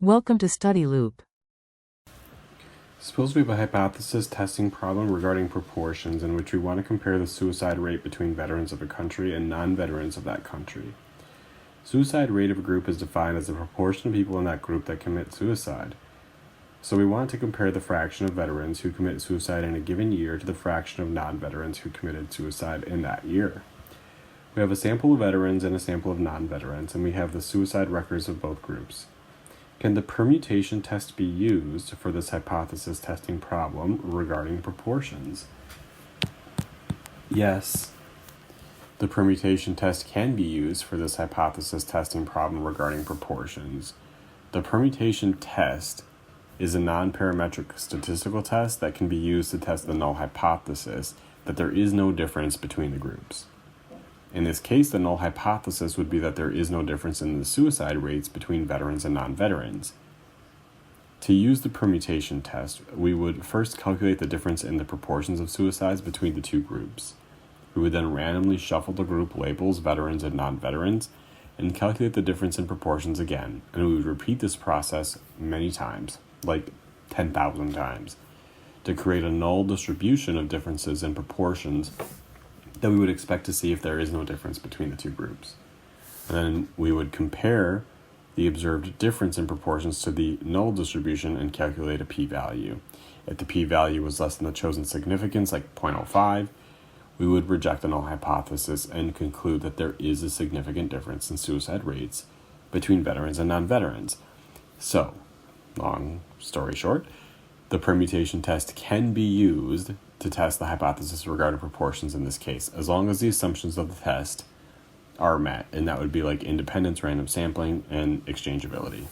Welcome to Study Loop. Suppose we have a hypothesis testing problem regarding proportions in which we want to compare the suicide rate between veterans of a country and non-veterans of that country. Suicide rate of a group is defined as the proportion of people in that group that commit suicide. So we want to compare the fraction of veterans who commit suicide in a given year to the fraction of non-veterans who committed suicide in that year. We have a sample of veterans and a sample of non-veterans, and we have the suicide records of both groups. Can the permutation test be used for this hypothesis testing problem regarding proportions? Yes, the permutation test can be used for this hypothesis testing problem regarding proportions. The permutation test is a non-parametric statistical test that can be used to test the null hypothesis that there is no difference between the groups. In this case, the null hypothesis would be that there is no difference in the suicide rates between veterans and non-veterans. To use the permutation test, we would first calculate the difference in the proportions of suicides between the two groups. We would then randomly shuffle the group labels veterans and non-veterans and calculate the difference in proportions again, and we would repeat this process many times, like 10,000 times, to create a null distribution of differences in proportions that we would expect to see if there is no difference between the two groups. And then we would compare the observed difference in proportions to the null distribution and calculate a p-value. If the p-value was less than the chosen significance, like 0.05, we would reject the null hypothesis and conclude that there is a significant difference in suicide rates between veterans and non-veterans. So, long story short, the permutation test can be used to test the hypothesis regarding proportions in this case, as long as the assumptions of the test are met, and that would be like independence, random sampling, and exchangeability.